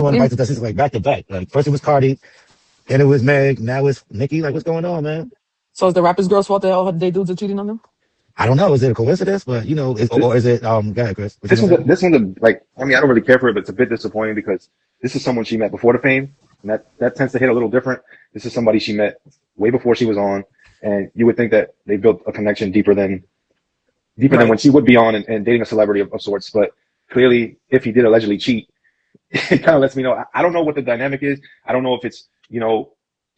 on Yeah. Vice Presidents like back to back. Like first it was Cardi, then it was Meg, now it's Nicki. Like what's going on, man? So it's the rappers' girls' fault that all they dudes are cheating on them? I don't know. Is it a coincidence? But or is it? Go ahead, Chris. What you This gonna one's say? this one's like, I mean, I don't really care for it, but it's a bit disappointing because this is someone she met before the fame, and that tends to hit a little different. This is somebody she met way before she was on, and you would think that they built a connection deeper than Right. when she would be on and dating a celebrity of sorts. But clearly, if he did allegedly cheat, it kind of lets me know. I don't know what the dynamic is. I don't know if it's,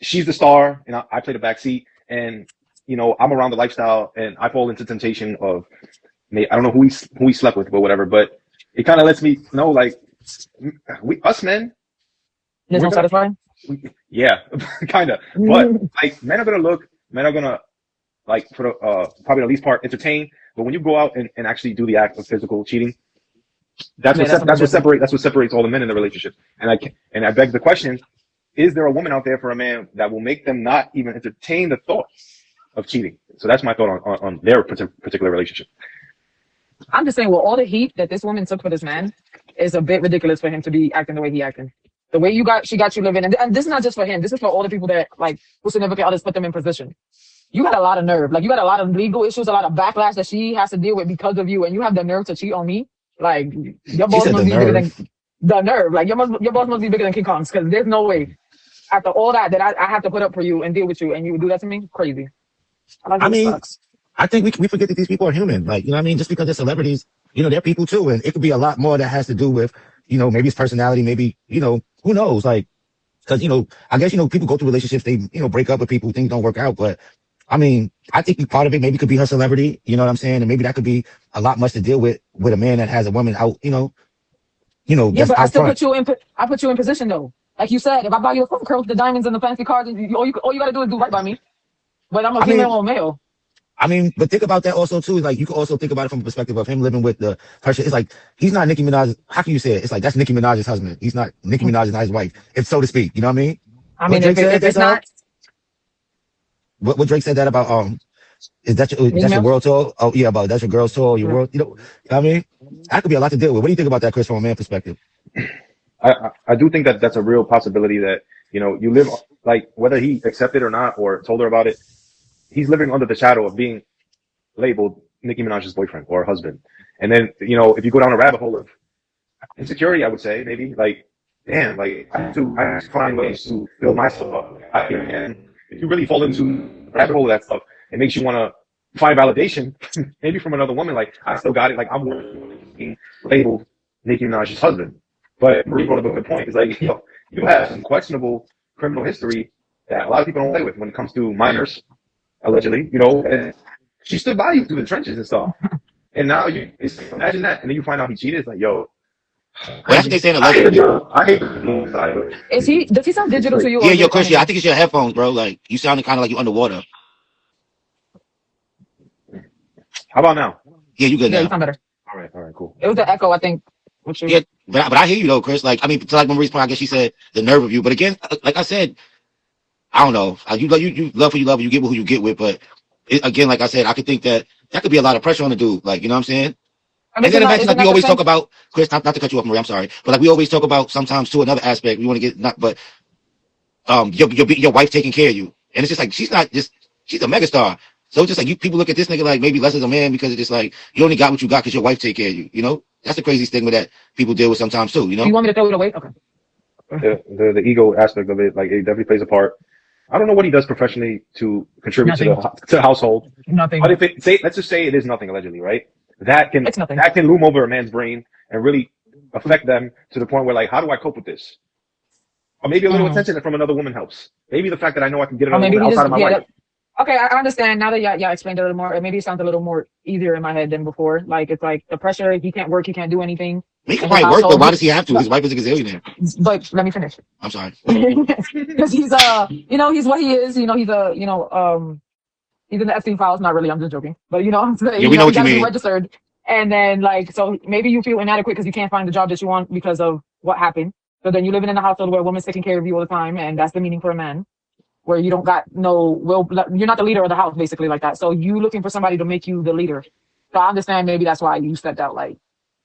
she's the star and I play the back seat, and I'm around the lifestyle and I fall into temptation of, I don't know who he slept with, but whatever. But it kind of lets me know, like, us men, There's we're no gonna, satisfying. yeah, kind of. But like, men are gonna like for the probably the least part entertain. But when you go out and actually do the act of physical cheating, that's Yeah, what that's sep- something different. that's what separates all the men in the relationship. And I beg the question: is there a woman out there for a man that will make them not even entertain the thought of cheating? So that's my thought on their particular relationship. I'm just saying, well, all the heat that this woman took for this man is a bit ridiculous for him to be acting the way he acting. The way she got you living, and this is not just for him. This is for all the people that like who significant others put them in position. You got a lot of nerve. Like you got a lot of legal issues, a lot of backlash that she has to deal with because of you, and you have the nerve to cheat on me. Like your She boss said must the be bigger than nerve. the nerve. Like your boss must be bigger than King Kong's because there's no way after all that I have to put up for you and deal with you, and you would do that to me. Crazy. I like I it mean, sucks. I think we forget that these people are human. Like what I mean, just because they're celebrities, they're people too, and it could be a lot more that has to do with maybe it's personality, maybe who knows, like because I guess people go through relationships, they break up with people, things don't work out, but I mean, I think part of it maybe could be her celebrity, you know what I'm saying? And maybe that could be a lot much to deal with a man that has a woman out, Yeah, that's but I out still front. I put you in position though. Like you said, if I buy you a phone curl with the diamonds and the fancy cars, all you gotta do is do right by me. But I'm a I female mean, or a male. but think about that also too. Like you could also think about it from the perspective of him living with the person. It's like he's not Nicki Minaj. How can you say it? It's like that's Nicki Minaj's husband. He's not Nicki Minaj is not his wife, if so to speak. You know what I mean? I What mean, Drake said if that it's not what Drake said that about that's your female, world tour? Oh yeah, about that's your girl's tour, your yeah. world. What I mean? That could be a lot to deal with. What do you think about that, Chris, from a man perspective? I do think that that's a real possibility that you live, like, whether he accepted or not or told her about it, he's living under the shadow of being labeled Nicki Minaj's boyfriend or husband. And then, if you go down a rabbit hole of insecurity, I would say maybe like, damn, like I have to find ways to build myself up. And if you really fall into the rabbit hole of that stuff, it makes you want to find validation, maybe from another woman. Like, I still got it. Like, I'm worth being labeled Nicki Minaj's husband. But Marie brought up a good point. It's like, you have some questionable criminal history that a lot of people don't play with when it comes to minors, allegedly, and she stood by you through the trenches and stuff. And now imagine that. And then you find out he cheated. It's like, yo, Well, that's what they saying I hate the allegedly. job. I hate the side of it. Does he sound It's digital to great. you or Yeah, is yo, it Chris, yeah, I anything? think it's your headphones, bro. Like you sounding kind of like you underwater. How about now? Yeah, you good Yeah, you now. sound better. All right, cool. It was the echo, I think, with you. Yeah, but I hear you though, Chris. Like I mean, to like Marie's point, I guess she said the nerve of you. But again, like I said, I don't know. You love who you love, you get with who you get with. But again, like I said, I could think that could be a lot of pressure on the dude. Like you know what I'm saying? I mean, And then imagine is it like we not the always same? talk about Chris. Not to cut you off, Marie. I'm sorry, but like we always talk about sometimes too another aspect. We want to get not, but your wife taking care of you, and it's just like she's not just she's a megastar. So it's just like people look at this nigga like maybe less as a man because it's just like you only got what you got because your wife take care of you. That's the crazy stigma that people deal with sometimes too. You want me to throw it away? Okay. The ego aspect of it, like, it definitely plays a part. I don't know what he does professionally to contribute to Nothing. the household, Nothing. but let's just say it is nothing allegedly, right? It's nothing. That can loom over a man's brain and really affect them to the point where, like, how do I cope with this? Or maybe a little Mm. attention from another woman helps. Maybe the fact that I know I can get Or another maybe woman he outside just of my yeah. wife. Okay, I understand now that y'all explained it a little more. Maybe it sounds a little more easier in my head than before. Like it's like the pressure. He can't work. He can't do anything He could in his probably work, but household. why does he have to? His wife is a gazillionaire. But let me finish. I'm sorry. Because he's he's what he is. He's he's in the Epstein files. Not really. I'm just joking. But I'm saying, Yeah, we know he what you got to be mean. registered. And then like so maybe you feel inadequate because you can't find the job that you want because of what happened. So then you're living in a household where a woman's taking care of you all the time, and that's the meaning for a man. Where you don't got you're not the leader of the house, basically like that. So you looking for somebody to make you the leader. So I understand maybe that's why you stepped out. Like,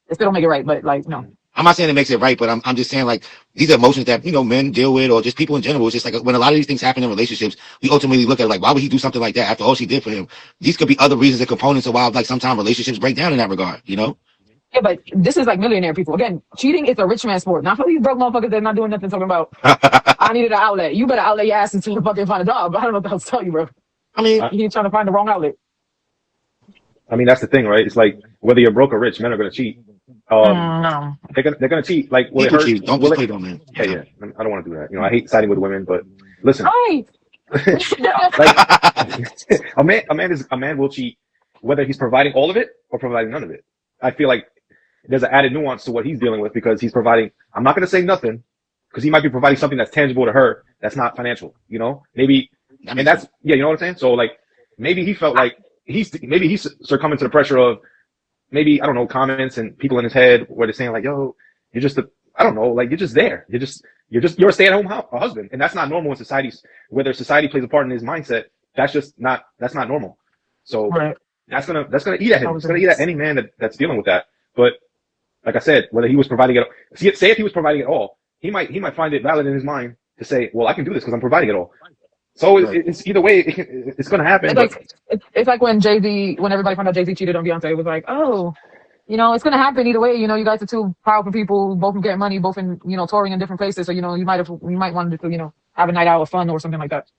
it still don't make it right, but like, no. I'm not saying it makes it right, but I'm just saying like these are emotions that men deal with, or just people in general. It's just like when a lot of these things happen in relationships, we ultimately look at like, why would he do something like that after all she did for him? These could be other reasons and components of why like sometimes relationships break down in that regard. Yeah, but this is like millionaire people. Again, cheating is a rich man sport. Not for these broke motherfuckers that not doing nothing talking about, I needed an outlet. You better outlet your ass until you fucking find a job. I don't know what the hell to tell you, bro. I mean, You ain't trying to find the wrong outlet. I mean, that's the thing, right? It's like whether you're broke or rich, men are going to cheat. No. They're gonna cheat. Like, will it people hurt? cheat. Don't Will just it? play on man. Yeah. I don't want to do that. I hate siding with women, but listen, Right. like a man will cheat whether he's providing all of it or providing none of it. I feel like there's an added nuance to what he's dealing with because he's providing. I'm not gonna say nothing because he might be providing something that's tangible to her that's not financial. Maybe, and that's you know what I'm saying. So like maybe he felt like he's succumbing to the pressure of maybe, I don't know, comments and people in his head where they're saying like, yo, you're just I don't know, like you're just there. You're a stay-at-home husband. And that's not normal in society. Whether society plays a part in his mindset, that's not normal. So Right. that's gonna eat at him. It's gonna eat at any man that's dealing with that. But like I said, whether he was providing it, say if he was providing it all, he might find it valid in his mind to say, well, I can do this because I'm providing it all. So it's either way, it's going to happen. It's like when everybody found out Jay-Z cheated on Beyonce, it was like, oh, it's going to happen either way. You guys are two powerful people, both getting money, both in, touring in different places. So, you might want to, have a night out of fun or something like that.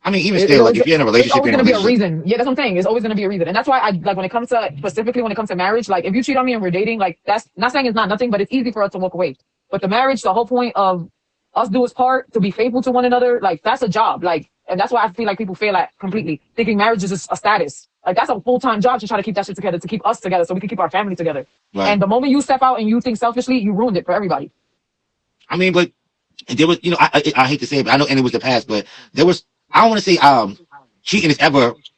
I mean, even still, like if you're in a relationship, it's always going to be a reason. Yeah, that's what I'm saying. It's always going to be a reason. And that's why when it comes to marriage, like if you cheat on me and we're dating, like that's not saying it's not nothing, but it's easy for us to walk away. But the marriage, the whole point of us do his part to be faithful to one another, like that's a job. Like, and that's why I feel like people fail at completely thinking marriage is just a status. Like that's a full-time job to try to keep that shit together, to keep us together, so we can keep our family together. Right. And the moment you step out and you think selfishly, you ruined it for everybody. I mean, but there was, I hate to say it, but I know, and it was the past, but there was, I don't want to say, cheating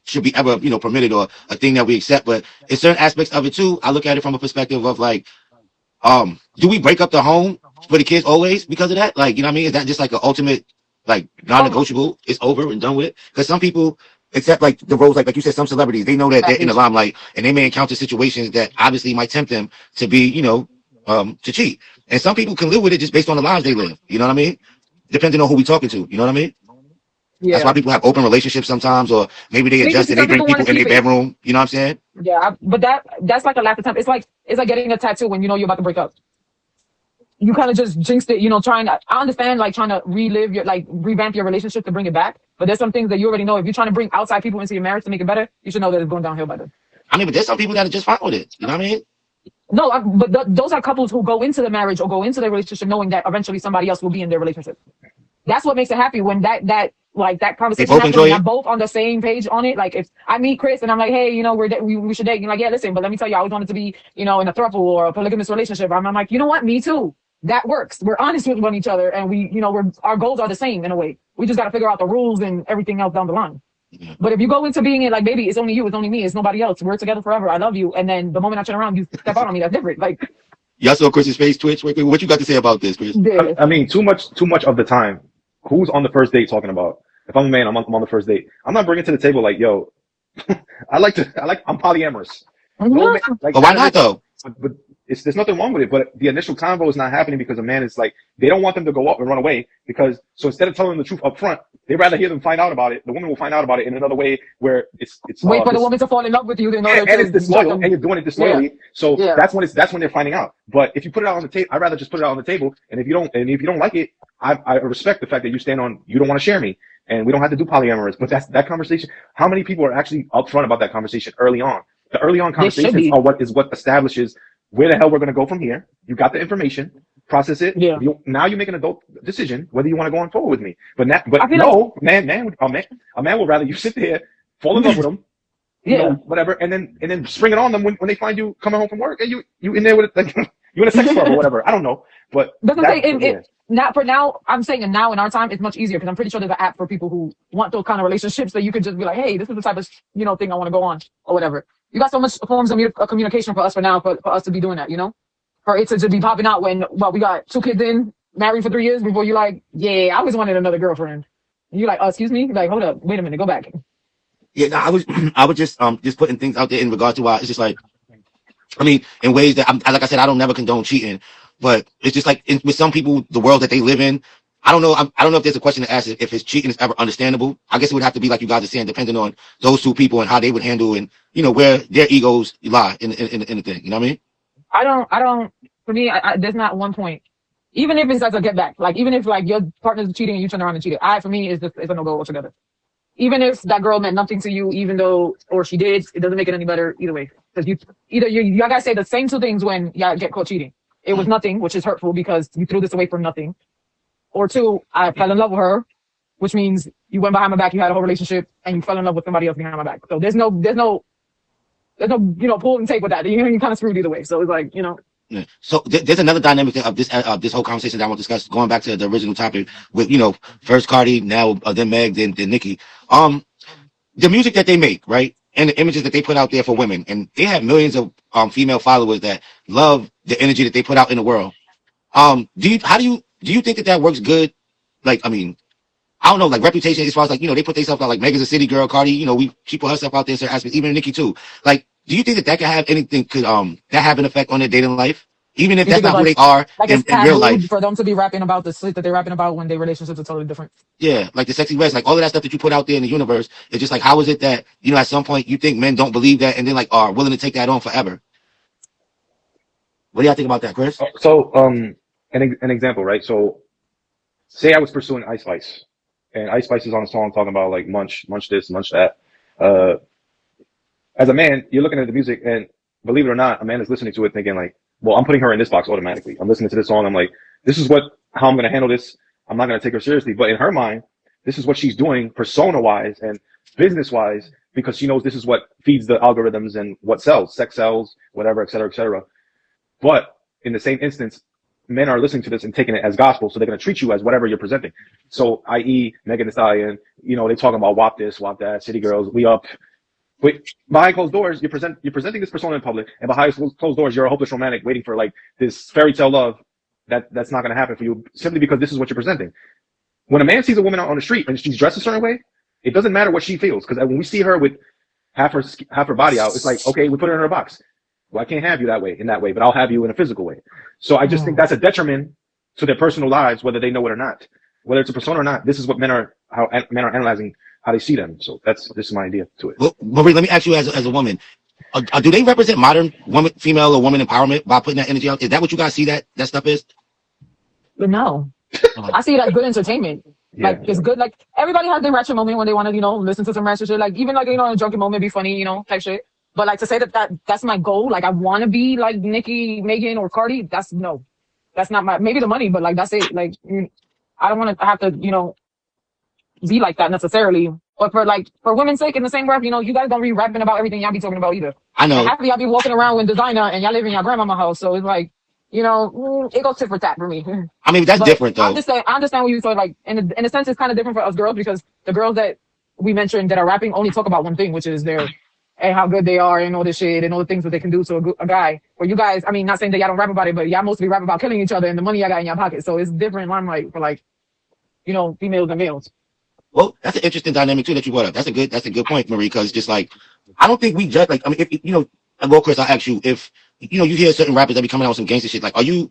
should be ever, permitted or a thing that we accept, but in certain aspects of it too, I look at it from a perspective of like, do we break up the home for the kids always because of that? Like, you know what I mean? Is that just like an ultimate, like non-negotiable? It's over and done with? Because some people accept like the roles, like you said, some celebrities, they know that they're in the limelight and they may encounter situations that obviously might tempt them to be, to cheat. And some people can live with it just based on the lives they live. You know what I mean? Depending on who we talking to. You know what I mean? Yeah. That's why people have open relationships sometimes, or maybe they adjust and they bring people in their bedroom. You know what I'm saying? Yeah, but that's like a lack of time. It's like getting a tattoo when you're about to break up. You kind of just jinxed it, I understand like trying to revamp your relationship to bring it back. But there's some things that you already know. If you're trying to bring outside people into your marriage to make it better, you should know that it's going downhill by then. I mean, but there's some people that are just fine with it. You know what I mean? No, but those are couples who go into the marriage or go into their relationship knowing that eventually somebody else will be in their relationship. That's what makes it happy when that conversation happens and I'm both on the same page on it. Like if I meet Chris and I'm like, hey, we should date. You're like, yeah, listen, but let me tell you, I always wanted to be, in a throuple or a polygamous relationship. I'm like, you know what? Me too. That works. We're honest with one each other and our goals are the same in a way. We just got to figure out the rules and everything else down the line. Yeah. But if you go into being it like, baby, it's only you, it's only me, it's nobody else. We're together forever. I love you. And then the moment I turn around, you step out on me. That's different. Like, y'all saw Chris's face twitch. What you got to say about this, Chris? Yeah. I mean, too much of the time. Who's on the first date talking about? If I'm a man, I'm on the first date. I'm not bringing to the table like, yo, I'm polyamorous. Mm-hmm. No man, like, but why not though? But there's nothing wrong with it. But the initial convo is not happening because a man is like, they don't want them to go up and run away so instead of telling them the truth up front, they rather hear them find out about it. The woman will find out about it in another way where it's wait for the woman to fall in love with you. And it's disloyal, and you're doing it disloyally. Yeah. So that's when they're finding out. But if you put it out on the table, I'd rather just put it out on the table. And if you don't like it, I respect the fact that you don't want to share me. And we don't have to do polyamorous, but that conversation. How many people are actually upfront about that conversation early on? The early on conversations are what establishes where the hell we're going to go from here. You got the information, process it. Yeah. Now you make an adult decision whether you want to go on forward with me. But no, a man would rather you sit there, fall in love with them, whatever, and then spring it on them when they find you coming home from work and you in there with it, like you in a sex club or whatever. I don't know, but not for now. I'm saying now in our time, it's much easier because I'm pretty sure there's an app for people who want those kind of relationships that you could just be like, hey, this is the type of thing I want to go on or whatever. You got so much forms of communication for us for now, for us to be doing that, for it to just be popping out when we got 2 kids in, married for 3 years before you like, yeah, I always wanted another girlfriend. And you're like, excuse me, like, hold up, wait a minute, go back. Yeah, no, I was just putting things out there in regard to why it's just like, I mean, in ways that like I said, I don't never condone cheating, But it's just like with some people, the world that they live in. I don't know. I don't know if there's a question to ask if his cheating is ever understandable. I guess it would have to be like you guys are saying, depending on those two people and how they would handle and where their egos lie in the thing. You know what I mean? I don't. For me, there's not one point. Even if it's like a get back, like even if like your partner's cheating and you turn around and cheat, for me is it's a no go altogether. Even if that girl meant nothing to you, even though or she did, it doesn't make it any better either way. Because y'all guys say the same two things when y'all get caught cheating. It was nothing, which is hurtful because you threw this away for nothing. Or two, I fell in love with her, which means you went behind my back, you had a whole relationship, and you fell in love with somebody else behind my back. So there's no pull and take with that. You're kind of screwed either way. So it's like Yeah. So there's another dynamic of this whole conversation that I want to discuss. Going back to the original topic with first Cardi, now then Meg, then Nicki. The music that they make, right, and the images that they put out there for women, and they have millions of female followers that love the energy that they put out in the world. Do you think that works good? Like, I mean, I don't know, like reputation as far as like they put themselves out like Meg is a city girl, Cardi, she put herself out there, so aspects, even Nicki too. Like, do you think that can have anything could that have an effect on their dating life, even if that's not who they are in real life? For them to be rapping about the shit that they're rapping about when their relationships are totally different. Yeah, like the sexy West, like all of that stuff that you put out there in the universe. It's just like, how is it that at some point you think men don't believe that and then like are willing to take that on forever? What do y'all think about that, Chris? So, an example, right? So, say I was pursuing Ice Spice, and Ice Spice is on a song talking about like munch this, munch that. As a man, you're looking at the music, and believe it or not, a man is listening to it thinking like, well, I'm putting her in this box automatically. I'm listening to this song, I'm like, this is how I'm going to handle this. I'm not going to take her seriously. But in her mind, this is what she's doing persona-wise and business-wise because she knows this is what feeds the algorithms and what sells, sex sells, whatever, et cetera, et cetera. But in the same instance, men are listening to this and taking it as gospel, so they're going to treat you as whatever you're presenting. So, i.e., Megan Thee Stallion, they talking about WAP this, WAP that, city girls, we up. But behind closed doors, you're presenting this persona in public, and behind closed doors, you're a hopeless romantic waiting for like this fairy tale love that's not going to happen for you simply because this is what you're presenting. When a man sees a woman out on the street and she's dressed a certain way, it doesn't matter what she feels because when we see her with half her body out, it's like, okay, we put her in her box. Well, I can't have you in that way, but I'll have you in a physical way. So I just think that's a detriment to their personal lives, whether they know it or not. Whether it's a persona or not, this is what how men are analyzing how they see them. So this is my idea to it. Well, Marie, let me ask you as a woman, do they represent modern female or woman empowerment by putting that energy out? Is that what you guys see that stuff is? But no, I see it as good entertainment. Yeah. Like it's good. Like everybody has their ratchet moment when they want to, listen to some ratchet shit. Like even like a drunken moment, be funny, type shit. But like to say that's my goal. Like I want to be like Nicki, Megan, or Cardi. That's not maybe the money, but like that's it. Like I don't want to have to be like that necessarily. But for women's sake, in the same breath, you guys don't be rapping about everything y'all be talking about either. I know. And half of y'all be walking around with designer and y'all live in your grandmama's house. So it's like, it goes tit for tat for me. I mean, that's different though. I understand what you said. Like in a sense, it's kind of different for us girls because the girls that we mentioned that are rapping only talk about one thing, which is and how good they are and all this shit and all the things that they can do to a guy. Where you guys, I mean, not saying that y'all don't rap about it, but y'all mostly rap about killing each other and the money y'all got in your pocket. So it's different limelight for females and males. Well, that's an interesting dynamic too that you brought up. That's a good point, Marie, because just like, I don't think we judge, like, I mean, if, well, Chris, I'll ask you, if, you hear certain rappers that be coming out with some gangster shit, like, do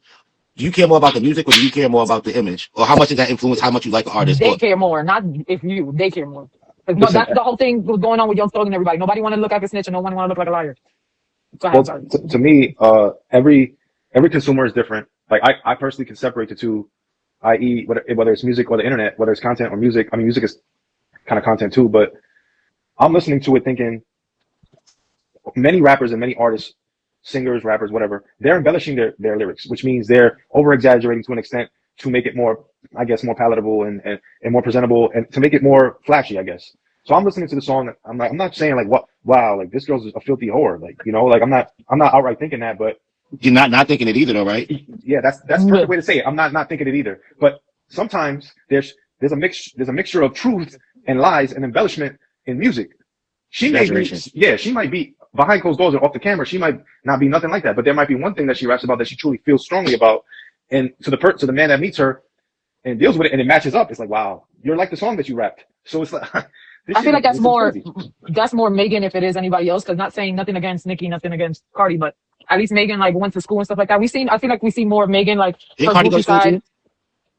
you care more about the music or do you care more about the image? Or how much does that influence how much you like an artist? They care more, not they care more. No, that's the whole thing was going on with Young Thug and everybody. Nobody want to look like a snitch and no one want to look like a liar. Well, to me, every consumer is different. Like I personally can separate the two, i.e., whether it's music or the internet, whether it's content or music. I mean, music is kind of content too, but I'm listening to it thinking many rappers and many artists, singers, rappers, whatever, they're embellishing their lyrics, which means they're over exaggerating to an extent to make it more, I guess, more palatable and more presentable and to make it more flashy, I guess. So I'm listening to the song. I'm not saying like, what, wow, like this girl's a filthy whore. Like, like I'm not outright thinking that, but you're not thinking it either though, right? Yeah, that's the perfect way to say it. I'm not thinking it either. But sometimes there's a mixture of truth and lies and embellishment in music. She might be behind closed doors or off the camera. She might not be nothing like that, but there might be one thing that she raps about that she truly feels strongly about. And to the man that meets her and deals with it and it matches up, it's like, wow, you're like the song that you rapped. So it's like, I feel like that's more Megan if it is anybody else. Cause not saying nothing against Nicki, nothing against Cardi, but at least Megan like went to school and stuff like that. I feel like we see more of Megan like Did her Cardi go to goofy school side. too?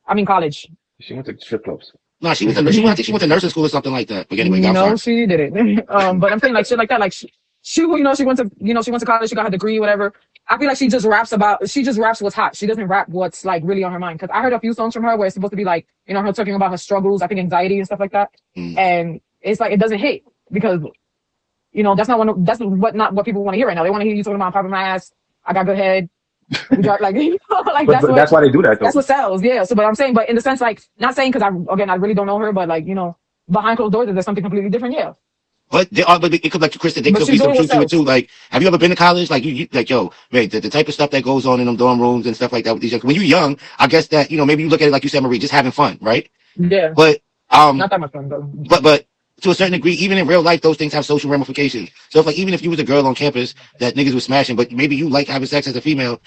I mean college. She went to strip clubs. No, she was. I think she went to nursing school or something like that. But anyway, I'm No, sorry. she didn't. But I'm saying like shit like that. Like she you know, she went to college. She got her degree, whatever. I feel like she just raps what's hot. She doesn't rap what's like really on her mind. Because I heard a few songs from her where it's supposed to be like, you know, her talking about her struggles, I think anxiety and stuff like that. And it's like it doesn't hit because, you know, that's not what people want to hear right now. They want to hear you talking about popping my ass. I got good head. We got like, you know, like But that's why they do that though. that's what sells. Yeah. So, but I'm saying, but in the sense, like, not saying because I really don't know her, but like, you know, behind closed doors, there's something completely different. Yeah. But it could, like Chris said, there But could be she's some doing truth to it herself. too. Like, have you ever been to college? Like, you like, yo, man, the type of stuff that goes on in them dorm rooms and stuff like that with these young. When you're young, I guess that, you know, maybe you look at it like you said, Marie, just having fun, right? Yeah. But Not that much fun though. but to a certain degree, even in real life, those things have social ramifications. So if like even if you was a girl on campus that niggas was smashing, but maybe you like having sex as a female,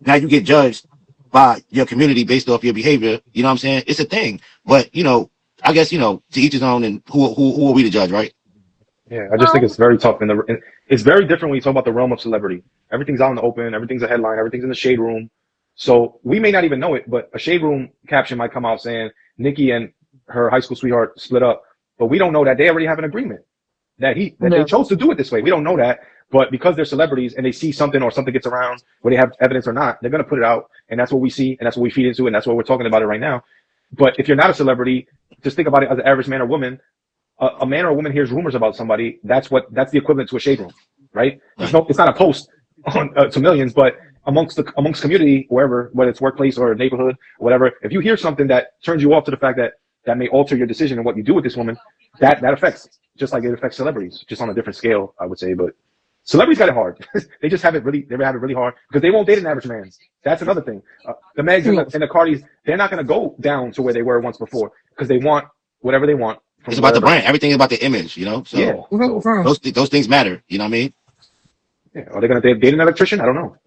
now you get judged by your community based off your behavior. You know what I'm saying? It's a thing. But you know, I guess, you know, to each his own, and who are we to judge, right? Yeah, I just think it's very tough, and it's very different when you talk about the realm of celebrity. Everything's out in the open, everything's a headline, everything's in the shade room. So we may not even know it, but a shade room caption might come out saying Nicki and her high school sweetheart split up, but we don't know that they already have an agreement that they chose to do it this way. We don't know that, but because they're celebrities and they see something or something gets around, whether they have evidence or not, they're gonna put it out, and that's what we see, and that's what we feed into, and that's what we're talking about it right now. But if you're not a celebrity, just think about it as an average man or woman. A man or a woman hears rumors about somebody, that's the equivalent to a shade room, right? It's not a post on to millions, but amongst community, wherever, whether it's workplace or neighborhood or whatever, if you hear something that turns you off to the fact that may alter your decision and what you do with this woman, that affects, just like it affects celebrities, just on a different scale, I would say. But celebrities got it hard. They have it really hard because they won't date an average man. That's another thing. The Megs and the Cardis, they're not going to go down to where they were once before because they want whatever they want. It's about the brand. Everything is about the image, you know? So yeah. Those things matter. You know what I mean? Yeah. Are they going to date an electrician? I don't know.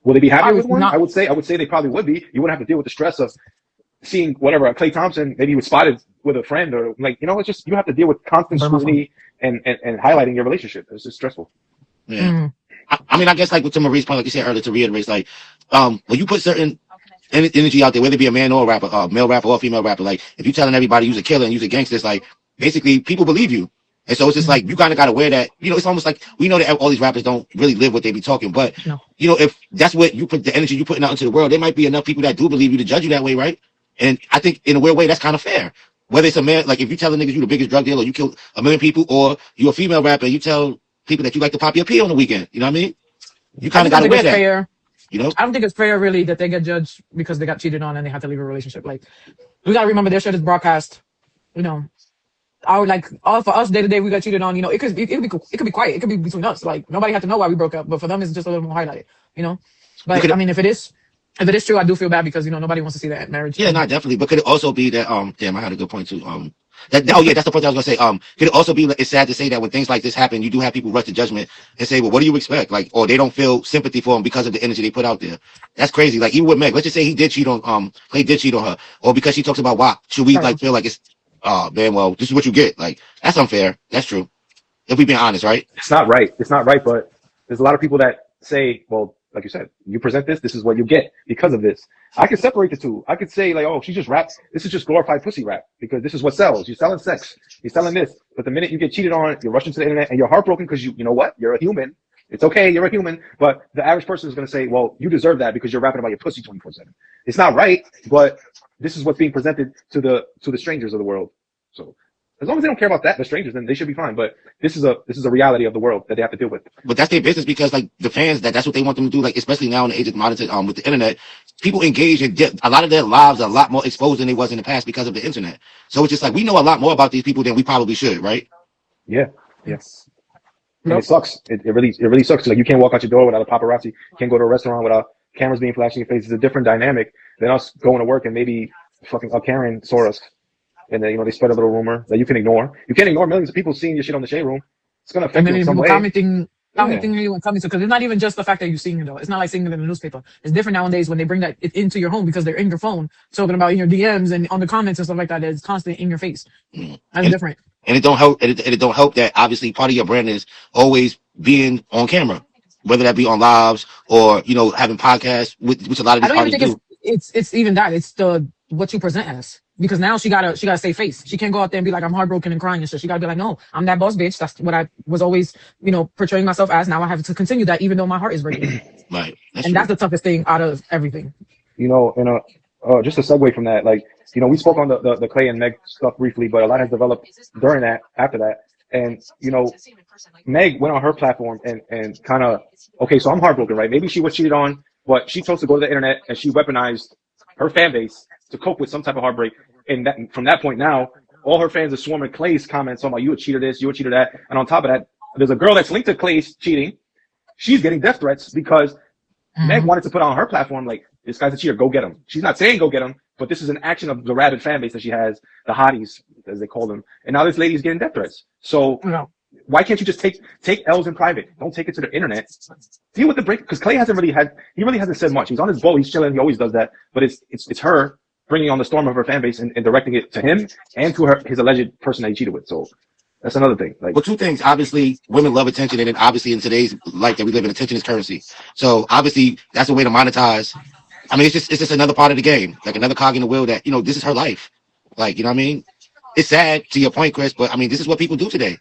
Will they be happy with one? Not. I would say they probably would be. You wouldn't have to deal with the stress of seeing whatever, Klay Thompson, maybe he was spotted with a friend or like, you know, it's just, you have to deal with constant scrutiny and highlighting your relationship. It's just stressful. Yeah. I mean, I guess like with Marie's point, like you said earlier, to reiterate, like, when you put certain energy out there, whether it be a man or a rapper, male rapper or female rapper, like if you're telling everybody you're a killer and you're a gangster, it's like basically people believe you. And so it's just like you kind of got to wear that, you know, it's almost like we know that all these rappers don't really live what they be talking, but you know, if that's what you put the energy you're putting out into the world, there might be enough people that do believe you to judge you that way, right? And I think in a weird way, that's kind of fair. Whether it's a man, like if you telling niggas you the biggest drug dealer, or you killed 1 million people, or you're a female rapper and you tell people that you like to pop your pee on the weekend, you know what I mean? You kind of got to wear that. Fair. You know? I don't think it's fair, really, that they get judged because they got cheated on and they had to leave a relationship. Like, we gotta remember their shit is broadcast. You know, all for us day to day, we got cheated on. You know, it could be quiet. It could be between us. Like nobody had to know why we broke up. But for them, it's just a little more highlighted. You know, but I mean, if it is true, I do feel bad because you know nobody wants to see that marriage. Yeah, not definitely. But could it also be that damn, I had a good point too. That's the point I was gonna say. Could it also be like, it's sad to say that when things like this happen, you do have people rush to judgment and say, well, what do you expect? Like, or they don't feel sympathy for him because of the energy they put out there. That's crazy. Like even with Meg, let's just say he did cheat on Clay did cheat on her, or because she talks about WAP, should we like feel like it's man, well, this is what you get? Like that's unfair. That's true. If we being honest, right? It's not right. But there's a lot of people that say, well, like you said, you present this is what you get because of this. I could separate the two. I could say like, oh, she just raps. This is just glorified pussy rap because this is what sells. You're selling sex. You're selling this. But the minute you get cheated on, you're rushing to the internet and you're heartbroken because you know what? You're a human. It's okay. You're a human. But the average person is going to say, well, you deserve that because you're rapping about your pussy 24/7. It's not right, but this is what's being presented to the strangers of the world. So as long as they don't care about that, the strangers, then they should be fine. But this is a reality of the world that they have to deal with. But that's their business because like the fans, that's what they want them to do. Like especially now in the age of modern with the internet, people engage in a lot of their lives are a lot more exposed than they was in the past because of the internet. So it's just like we know a lot more about these people than we probably should, right? Yeah. Yes. And it sucks. It really sucks. Like you can't walk out your door without a paparazzi. You can't go to a restaurant without cameras being flashed in your face. It's a different dynamic than us going to work and maybe fucking Karen saw us. And then, you know, they spread a little rumor that you can ignore. You can't ignore millions of people seeing your shit on the shade room. It's going to affect you in some way. Commenting you and commenting. Because it's not even just the fact that you're seeing it, though. It's not like seeing it in the newspaper. It's different nowadays when they bring that into your home because they're in your phone, talking about in your DMs and on the comments and stuff like that. It's constant in your face. That's different. And it don't help. It don't help that obviously part of your brand is always being on camera. whether that be on lives or, you know, having podcasts, which a lot of I these don't even artists think do. it's even that. It's the what you present as. Because now she gotta save face. She can't go out there and be like, I'm heartbroken and crying and shit. She gotta be like, no, I'm that boss bitch. That's what I was always, portraying myself as. Now I have to continue that even though my heart is breaking. Right. That's And true. that's the toughest thing out of everything. You know, and just a segue from that, like, you know, we spoke on the Clay and Meg stuff briefly, but a lot has developed during that, after that. And, you know, Meg went on her platform and kind of, okay, so I'm heartbroken, right? Maybe she was cheated on, but she chose to go to the internet and she weaponized her fan base to cope with some type of heartbreak. And that, from that point now, all her fans are swarming Clay's comments talking about you a cheater this, you a cheater that. And on top of that, there's a girl that's linked to Clay's cheating. She's getting death threats because Meg wanted to put on her platform, like, this guy's a cheater, go get him. She's not saying go get him, but this is an action of the rabid fan base that she has, the hotties, as they call them. And now this lady's getting death threats. So why can't you just take L's in private? Don't take it to the internet. Deal with the break, because Clay he really hasn't said much. He's on his boat, he's chilling, he always does that. But it's her bringing on the storm of her fan base and directing it to him and to his alleged person that he cheated with. So that's another thing. Like, well, two things. Obviously, women love attention, and then obviously in today's life that we live in, attention is currency. So obviously, that's a way to monetize. I mean, it's just another part of the game, like another cog in the wheel that, you know, this is her life. Like, you know what I mean? It's sad to your point, Chris, but I mean, this is what people do today.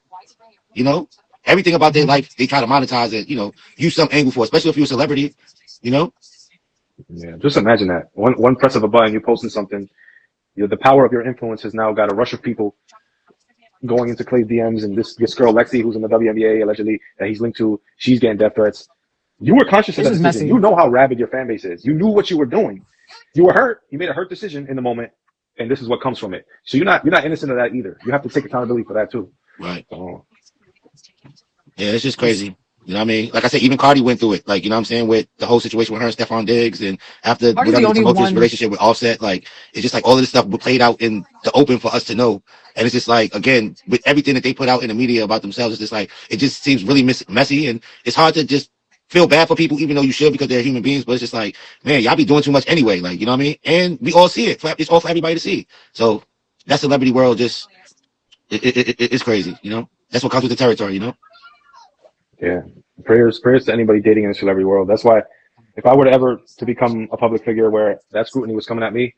You know, everything about their life, they try to monetize it, you know, use some angle for, especially if you're a celebrity, you know? yeah, just imagine that. One press of a button, you're posting something. You know, the power of your influence has now got a rush of people going into Clay's DMs, and this girl Lexi, who's in the WNBA allegedly that he's linked to, she's getting death threats. You were conscious of that decision. Messy. You know how rabid your fan base is. You knew what you were doing. You were hurt. You made a hurt decision in the moment, and this is what comes from it. So you're not innocent of that either. You have to take accountability for that too. Right. So, Yeah, it's just crazy. You know what I mean? Like I said, even Cardi went through it. Like, you know what I'm saying? With the whole situation with her and Stephon Diggs, and after Cardi's whatever the only tumultuous one. relationship with Offset, like, it's just like all of this stuff played out in the open for us to know. And it's just like, again, with everything that they put out in the media about themselves, it's just like, it just seems really messy, and it's hard to just feel bad for people, even though you should, because they're human beings. But it's just like, man, y'all be doing too much anyway. Like, you know what I mean? And we all see it. It's all for everybody to see. So that celebrity world just, it's crazy, you know? That's what comes with the territory, you know? yeah, prayers to anybody dating in the celebrity world. That's why, if I were to ever to become a public figure where that scrutiny was coming at me,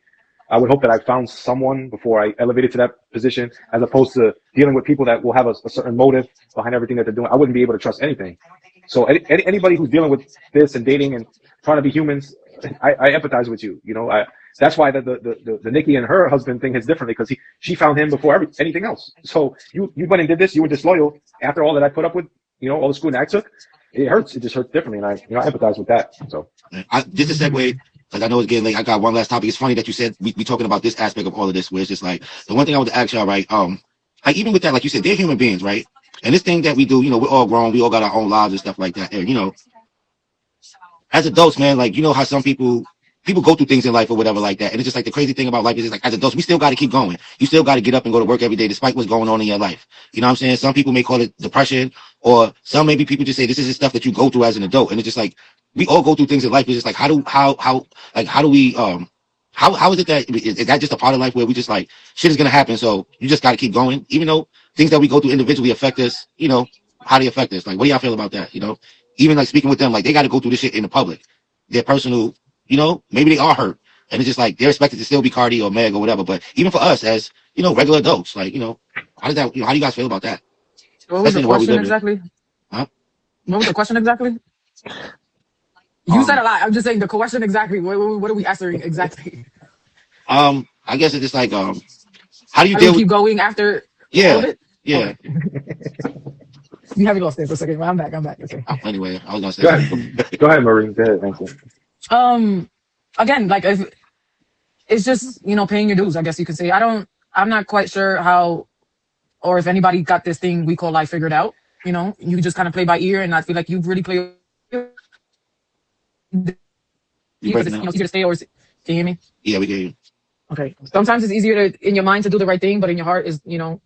I would hope that I found someone before I elevated to that position, as opposed to dealing with people that will have a certain motive behind everything that they're doing. I wouldn't be able to trust anything. So anybody who's dealing with this and dating and trying to be humans, I empathize with you. You know, that's why the Nicki and her husband thing is different, because she found him before anything else. So you went and did this. You were disloyal after all that I put up with. You know, all the scrutiny I took. It hurts. It just hurts differently, and I empathize with that. So just a segue, because I know it's getting late. I got one last topic. It's funny that you said we talking about this aspect of all of this, where it's just like the one thing I want to ask y'all, right? Like even with that, like you said, they're human beings, right? And this thing that we do, you know, we're all grown, we all got our own lives and stuff like that. And you know, as adults, man, like, you know how some people go through things in life or whatever like that. And it's just like the crazy thing about life is just like, as adults, we still got to keep going. You still got to get up and go to work every day despite what's going on in your life. You know what I'm saying? Some people may call it depression, or some maybe people just say this is the stuff that you go through as an adult. And it's just like, we all go through things in life. It's just like, how do we, how is it that, is that just a part of life where we just like, shit is going to happen. So you just got to keep going, even though things that we go through individually affect us, you know, how they affect us. Like, what do y'all feel about that? You know, even like speaking with them, like they got to go through this shit in the public, their personal, you know, maybe they are hurt, and it's just like they're expected to still be Cardi or Meg or whatever. But even for us as, you know, regular adults, like, you know, how does that, you know, how do you guys feel about that? What was the question exactly? Huh? What was the question exactly? You said a lot. I'm just saying the question exactly. What are we answering exactly? I guess it's just like, how do you How do deal we keep with? going after all of Yeah, it? yeah. You have me lost there for a second. I'm back. Okay. Anyway, I was gonna say. Go ahead, Marie. Go ahead. Answer. Again, like if it's just, you know, paying your dues, I guess you could say. I'm not quite sure how, or if anybody got this thing we call life figured out. You know, you just kind of play by ear, and I feel like you've really played. You Because breaking it's, out? easier to stay, or can you hear me? Yeah, we get you. Okay. Sometimes it's easier in your mind to do the right thing, but in your heart is, you know,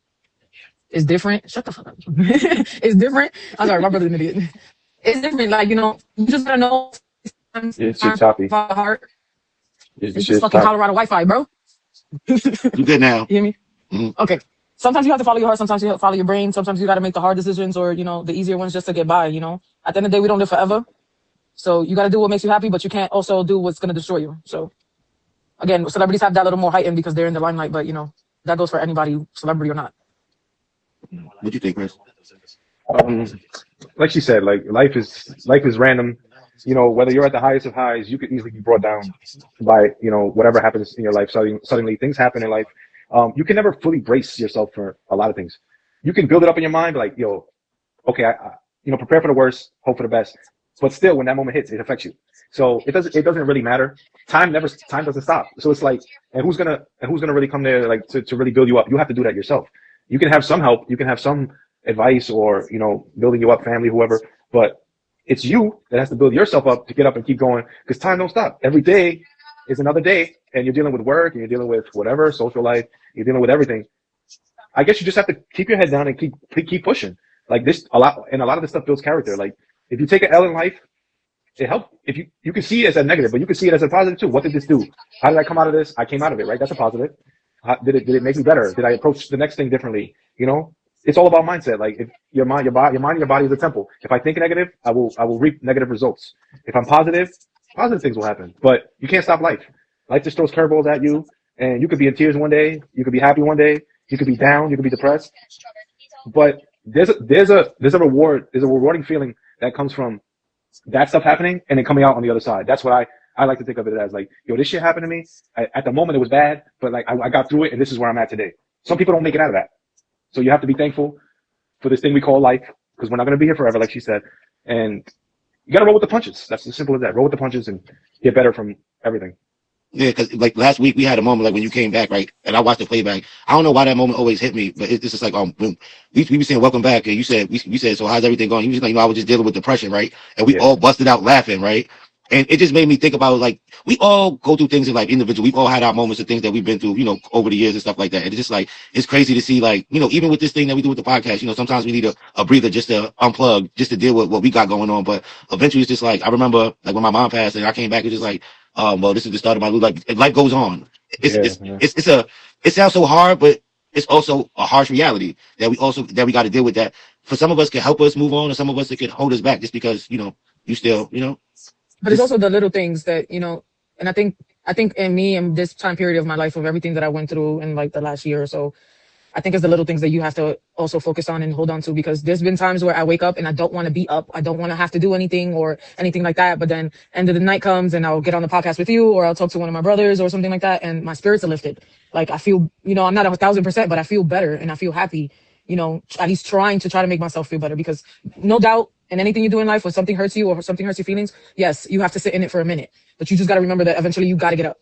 is different. Shut the fuck up. It's different. I'm sorry, my brother's an idiot. It's different. Like, you know, you just gotta know. It's too choppy. Heart. It's It's just fucking choppy. Colorado Wi-Fi, bro. You good now? You hear me? Mm-hmm. Okay. sometimes you have to follow your heart, sometimes you have to follow your brain, sometimes you got to make the hard decisions or, you know, the easier ones just to get by, you know. At the end of the day, we don't live forever. So you got to do what makes you happy, but you can't also do what's going to destroy you. So again, celebrities have that a little more heightened because they're in the limelight, but, you know, that goes for anybody, celebrity or not. What you think, Chris? Like she said, like life is random. You know, whether you're at the highest of highs, you could easily be brought down by, you know, whatever happens in your life. Suddenly things happen in life. You can never fully brace yourself for a lot of things. You can build it up in your mind, like, yo, okay, you know, prepare for the worst, hope for the best. But still, when that moment hits, it affects you. So it doesn't really matter. Time doesn't stop. So it's like, and who's gonna really come there like to really build you up? You have to do that yourself. You can have some help, you can have some advice or, you know, building you up, family, whoever, but it's you that has to build yourself up to get up and keep going because time don't stop. Every day is another day and you're dealing with work and you're dealing with whatever, social life, you're dealing with everything. I guess you just have to keep your head down and keep pushing. Like this, a lot of this stuff builds character. Like if you take an L in life, it helps. If you can see it as a negative, but you can see it as a positive too. What did this do? How did I come out of this? I came out of it, right? That's a positive. Did it make me better? Did I approach the next thing differently? You know, it's all about mindset. Like if your mind and your body is a temple. If I think negative, I will reap negative results. If I'm positive things will happen. But you can't stop life. Life just throws curveballs at you, and you could be in tears one day, you could be happy one day, you could be down, you could be depressed. But there's a rewarding feeling that comes from that stuff happening and then coming out on the other side. That's what I like to think of it as. Like, yo, this shit happened to me. At the moment it was bad, but like I got through it and this is where I'm at today. Some people don't make it out of that. So you have to be thankful for this thing we call life because we're not going to be here forever, like she said. And you got to roll with the punches. That's as simple as that. Roll with the punches and get better from everything. Yeah, because like last week we had a moment like when you came back, right? And I watched the playback. I don't know why that moment always hit me, but it's just like when we were saying welcome back, and you said so how's everything going? You was like, you know, I was just dealing with depression, right? And we all busted out laughing, right? And it just made me think about like we all go through things in like individual. We've all had our moments of things that we've been through, you know, over the years and stuff like that. And it's just like it's crazy to see like, you know, even with this thing that we do with the podcast, you know, sometimes we need a breather just to unplug, just to deal with what we got going on. But eventually it's just like I remember like when my mom passed and I came back, it's just like well, this is the start of my life. Like life goes on. It sounds so hard, but it's also a harsh reality that we got to deal with. That for some of us can help us move on, and some of us it can hold us back just because you know you still you know. But it's also the little things that you know, and I think in me in this time period of my life of everything that I went through in like the last year or so, I think it's the little things that you have to also focus on and hold on to because there's been times where I wake up and I don't want to be up. I don't want to have to do anything or anything like that. But then end of the night comes and I'll get on the podcast with you or I'll talk to one of my brothers or something like that. And my spirits are lifted. Like I feel, you know, I'm not 1,000%, but I feel better and I feel happy, you know, at least trying to make myself feel better because no doubt in anything you do in life when something hurts you or something hurts your feelings, yes, you have to sit in it for a minute, but you just got to remember that eventually you got to get up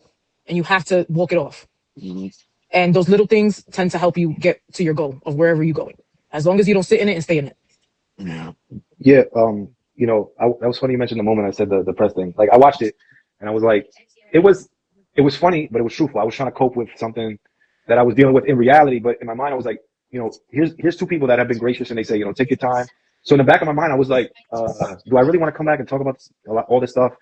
and you have to walk it off. Mm-hmm. And those little things tend to help you get to your goal of wherever you're going, as long as you don't sit in it and stay in it. Yeah. Yeah. You know, that was funny you mentioned the moment I said the press thing. Like I watched it and I was like, it was funny, but it was truthful. I was trying to cope with something that I was dealing with in reality, but in my mind I was like, you know, here's two people that have been gracious and they say, you know, take your time. So in the back of my mind, I was like, do I really want to come back and talk about all this stuff?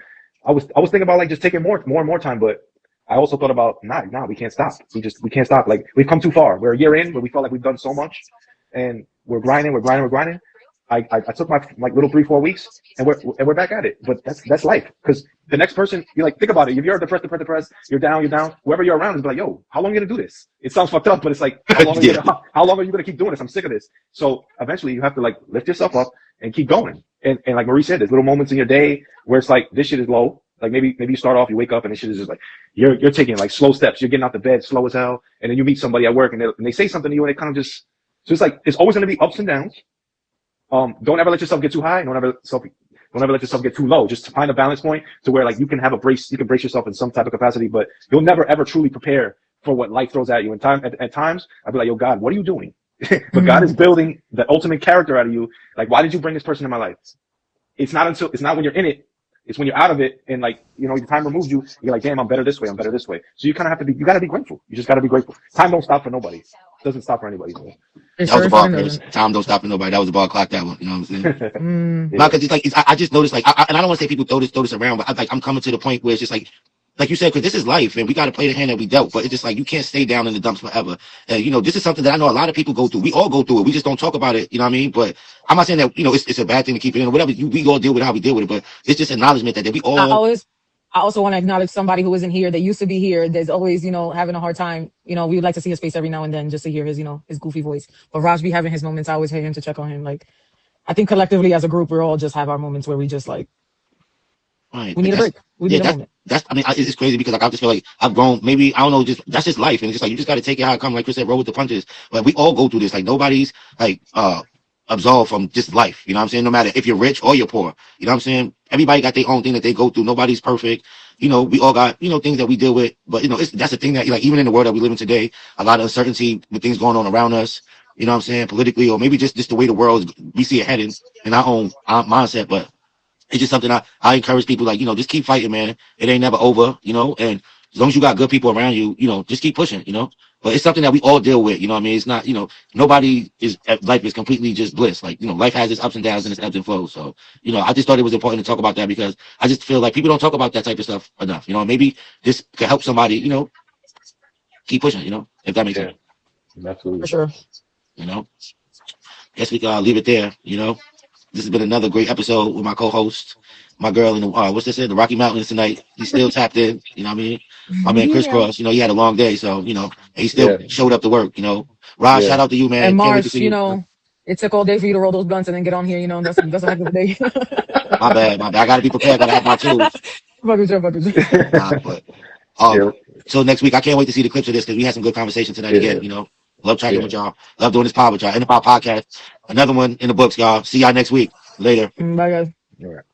I was thinking about like just taking more and more time, but I also thought about, nah, we can't stop. We can't stop. Like we've come too far. We're a year in, but we felt like we've done so much and we're grinding. I took my like little 3-4 weeks and we're back at it. But that's life. Cause the next person, you like, think about it. If you're depressed, you're down, whoever you're around is like, yo, how long are you going to do this? It sounds fucked up, but it's like, how long are you going to keep doing this? I'm sick of this. So eventually you have to like lift yourself up and keep going. And like Marie said, there's little moments in your day where it's like, this shit is low. Like maybe you start off, you wake up and this shit is just like, you're taking like slow steps. You're getting out the bed slow as hell. And then you meet somebody at work and they say something to you and it kind of just, so it's like, it's always going to be ups and downs. Don't ever let yourself get too high. Don't ever let yourself get too low. Just to find a balance point to where like you can brace yourself in some type of capacity, but you'll never ever truly prepare for what life throws at you. And at times I'd be like, yo, God, what are you doing? But God is building the ultimate character out of you. Like, why did you bring this person in my life? It's not when you're in it. It's when you're out of it and like, you know, your time removes you. You're like, damn, I'm better this way. So you kind of you gotta be grateful. You just gotta be grateful. Time don't stop for nobody. It doesn't stop for anybody. So. That was a bar, Chris. Time don't stop for nobody. That was a bar clock, that one. You know what I'm saying? No, cause it's like, I just noticed like, and I don't want to say people throw this around, but I'm coming to the point where it's just like, like you said, because this is life and we got to play the hand that we dealt. But it's just like you can't stay down in the dumps forever. And you know, this is something that I know a lot of people go through. We all go through it. We just don't talk about it. You know what I mean? But I'm not saying that you know it's a bad thing to keep it in or whatever. We all deal with it how we deal with it. But it's just acknowledgement that we I all. always, I also want to acknowledge somebody who isn't here. That used to be here. There's always, having a hard time. We would like to see his face every now and then just to hear his, his goofy voice. But Raj be having his moments. I always hear him to check on him. Like, I think collectively as a group, we're all just have our moments where we just like, Right. we need a break. We need a moment. That's. I mean, it's crazy because like I just feel like I've grown. Maybe I don't know. Just that's just life, and it's just like you just got to take it how it comes. Like Chris said, roll with the punches. But we all go through this. Like nobody's like absolved from just life. You know what I'm saying? No matter if you're rich or you're poor. You know what I'm saying? Everybody got their own thing that they go through. Nobody's perfect. We all got things that we deal with. But that's the thing that like even in the world that we live in today, a lot of uncertainty with things going on around us. You know what I'm saying? Politically, or maybe just the way the world is, we see it heading in our own mindset. But it's just something I encourage people like, just keep fighting, man. It ain't never over, and as long as you got good people around you, just keep pushing, But it's something that we all deal with, you know what I mean? It's not, nobody is life is completely just bliss. Like, life has its ups and downs and its ebbs and flows. So, I just thought it was important to talk about that because I just feel like people don't talk about that type of stuff enough. Maybe this could help somebody, keep pushing, if that makes sense. Absolutely. For sure. Guess we can leave it there, This has been another great episode with my co-host, my girl in the what's this in the Rocky Mountains tonight. He's still tapped in, you know what I mean? My man Chris Cross, he had a long day, so and he still showed up to work, Raj, shout out to you, man. And Can't wait to Mars, see you. it took all day for you to roll those blunts and then get on here, that's a heck of a day. My bad. I gotta be prepared, gotta have my tools. But so next week I can't wait to see the clips of this because we had some good conversation tonight again, Love chatting with y'all. Love doing this pod with y'all. NFI podcast. Another one in the books, y'all. See y'all next week. Later. Bye, guys. All right.